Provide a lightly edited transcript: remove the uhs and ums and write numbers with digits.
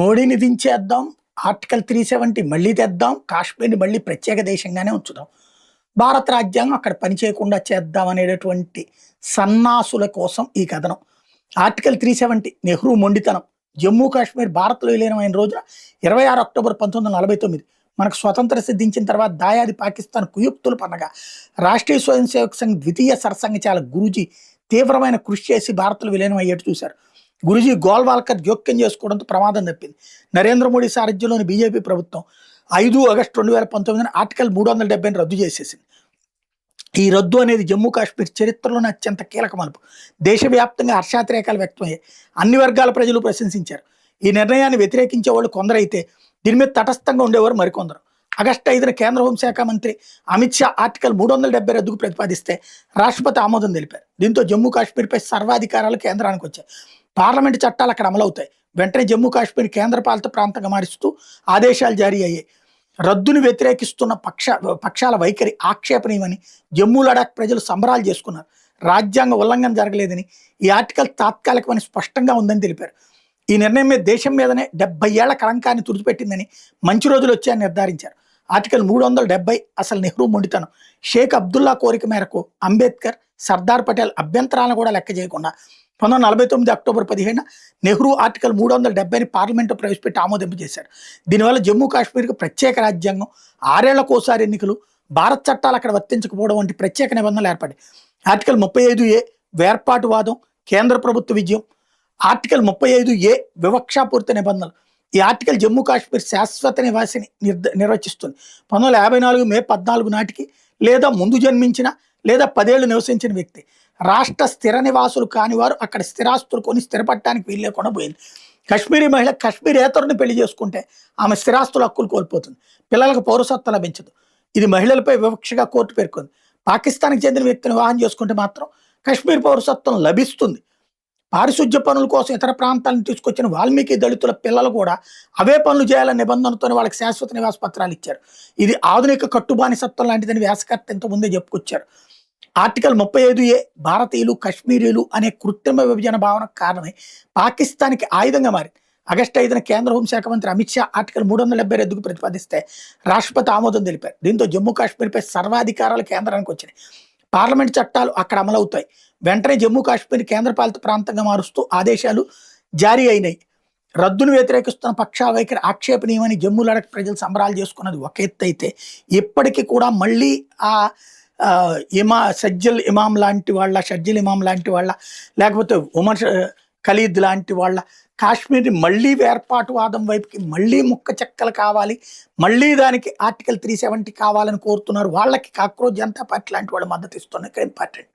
మోడీని దించేద్దాం, ఆర్టికల్ 370 మళ్ళీ తెద్దాం, కాశ్మీర్ని మళ్ళీ ప్రత్యేక దేశంగానే ఉంచుదాం, భారత రాజ్యాంగం అక్కడ పని చేయకుండా చేద్దాం అనేటటువంటి సన్నాసుల కోసం ఈ కథనం. ఆర్టికల్ 370 నెహ్రూ మొండితనం. జమ్మూ కాశ్మీర్ భారత్లో విలీనమైన రోజున 26 అక్టోబర్ 1949 మనకు స్వతంత్ర సిద్ధించిన తర్వాత దాయాది పాకిస్తాన్ కుయుక్తులు పన్నగా రాష్ట్రీయ స్వయం సేవక్ సంఘ్ ద్వితీయ సరసంఘచాలక్ గురూజీ తీవ్రమైన కృషి చేసి భారత్లో విలీనం అయ్యేట్టు చూశారు. గురూజీ గోల్వాల్కర్ జోక్యం చేసుకోవడంతో ప్రమాదం తప్పింది. నరేంద్ర మోడీ సారథ్యంలోని బీజేపీ ప్రభుత్వం 5 ఆగస్టు 2019 ఆర్టికల్ 370 రద్దు చేసేసింది. ఈ రద్దు అనేది జమ్మూ కాశ్మీర్ చరిత్రలోనే అత్యంత కీలక మలుపు. దేశవ్యాప్తంగా హర్షాతిరేకాలు వ్యక్తమయ్యాయి. అన్ని వర్గాల ప్రజలు ప్రశంసించారు. ఈ నిర్ణయాన్ని వ్యతిరేకించే వాళ్ళు కొందరైతే దీని మీద తటస్థంగా ఉండేవారు మరికొందరు. ఆగస్టు 5న కేంద్ర హోంశాఖ మంత్రి అమిత్ షా ఆర్టికల్ 370 రద్దుకు ప్రతిపాదిస్తే రాష్ట్రపతి ఆమోదం తెలిపారు. దీంతో జమ్మూ కాశ్మీర్పై సర్వాధికారాలు కేంద్రానికి వచ్చాయి. పార్లమెంటు చట్టాలు అక్కడ అమలవుతాయి. వెంటనే జమ్మూ కాశ్మీర్ కేంద్రపాలిత ప్రాంతంగా మారుస్తూ ఆదేశాలు జారీ అయ్యాయి. రద్దును వ్యతిరేకిస్తున్న పక్షాల వైఖరి ఆక్షేపణీయమని జమ్మూ లడాక్ ప్రజలు సంబరాలు చేసుకున్నారు. రాజ్యాంగ ఉల్లంఘన జరగలేదని, ఈ ఆర్టికల్ తాత్కాలికమని స్పష్టంగా ఉందని తెలిపారు. ఈ నిర్ణయం మీద దేశం మీదనే 70 ఏళ్ల కళంకాన్ని తుడిచిపెట్టిందని, మంచి రోజులు వచ్చాయని నిర్ధారించారు. ఆర్టికల్ 370 అసలు నెహ్రూ మొండితనం. షేక్ అబ్దుల్లా కోరిక మేరకు అంబేద్కర్, సర్దార్ పటేల్ అభ్యంతరాలను కూడా లెక్క చేయకుండా 1949 అక్టోబర్ 17న నెహ్రూ ఆర్టికల్ 370ని పార్లమెంటు ప్రవేశపెట్టి ఆమోదింపజేశారు. దీనివల్ల జమ్మూ కాశ్మీర్కి ప్రత్యేక రాజ్యాంగం, 6 ఏళ్లకోసారి ఎన్నికలు, భారత్ చట్టాలు అక్కడ వర్తించకపోవడం వంటి ప్రత్యేక నిబంధనలు ఏర్పడ్డాయి. ఆర్టికల్ 35A వేర్పాటువాదం, కేంద్ర ప్రభుత్వ విజయం. ఆర్టికల్ 35A వివక్షాపూరిత నిబంధనలు. ఈ ఆర్టికల్ జమ్మూ కాశ్మీర్ శాశ్వత నివాసిని నిర్వచిస్తుంది. 1954 మే 14 నాటికి లేదా ముందు జన్మించిన లేదా 10 ఏళ్లు నివసించిన వ్యక్తి, రాష్ట్ర స్థిర నివాసులు కాని వారు అక్కడ స్థిరాస్తులు కొని స్థిరపడటానికి వీలు లేకుండా పోయింది. కశ్మీరీ మహిళ కశ్మీరేతరుని పెళ్లి చేసుకుంటే ఆమె స్థిరాస్తుల హక్కులు కోల్పోతుంది. పిల్లలకు పౌరసత్వం లభించదు. ఇది మహిళలపై వివక్షగా కోర్టు పేర్కొంది. పాకిస్తాన్కి చెందిన వ్యక్తిని వివాహం చేసుకుంటే మాత్రం కశ్మీర్ పౌరసత్వం లభిస్తుంది. పారిశుధ్య పనుల కోసం ఇతర ప్రాంతాలను తీసుకొచ్చిన వాల్మీకి దళితుల పిల్లలు కూడా అవే పనులు చేయాలనే నిబంధనతోనే వాళ్ళకి శాశ్వత నివాస పత్రాలు ఇచ్చారు. ఇది ఆధునిక కట్టుబానిసత్వం లాంటిదని వ్యాసకర్త ఎంతో ముందే చెప్పుకొచ్చారు. ఆర్టికల్ 35A భారతీయులు, కశ్మీరీలు అనే కృత్రిమ విభజన భావనకు కారణమై పాకిస్తాన్కి ఆయుధంగా మారింది. ఆగస్టు 5న కేంద్ర హోంశాఖ మంత్రి అమిత్ షా ఆర్టికల్ 370 రద్దుకు ప్రతిపాదిస్తే రాష్ట్రపతి ఆమోదం తెలిపారు. దీంతో జమ్మూ కాశ్మీర్పై సర్వాధికారాలు కేంద్రానికి వచ్చినాయి. పార్లమెంట్ చట్టాలు అక్కడ అమలవుతాయి. వెంటనే జమ్మూ కాశ్మీర్ కేంద్రపాలిత ప్రాంతంగా మారుస్తూ ఆదేశాలు జారీ అయినాయి. రద్దును వ్యతిరేకిస్తున్న పక్షాల వైఖరి ఆక్షేపణీయమని జమ్మూ లడాక్ ప్రజలు సంబరాలు చేసుకున్నది ఒక ఎత్తు అయితే, ఇప్పటికీ కూడా మళ్ళీ ఆ షర్జిల్ ఇమాం లాంటి వాళ్ళ లేకపోతే ఉమర్ ఖలీద్ లాంటి వాళ్ళ కాశ్మీర్ని మళ్ళీ వేర్పాటువాదం వైపుకి మళ్ళీ ముక్క చెక్కలు కావాలి, మళ్ళీ దానికి ఆర్టికల్ 370 కావాలని కోరుతున్నారు. వాళ్ళకి కాక్రోచ్ జనతా పార్టీ లాంటి వాళ్ళు మద్దతు ఇస్తున్నారు. ఇక్కడ ఇంపార్టెంట్.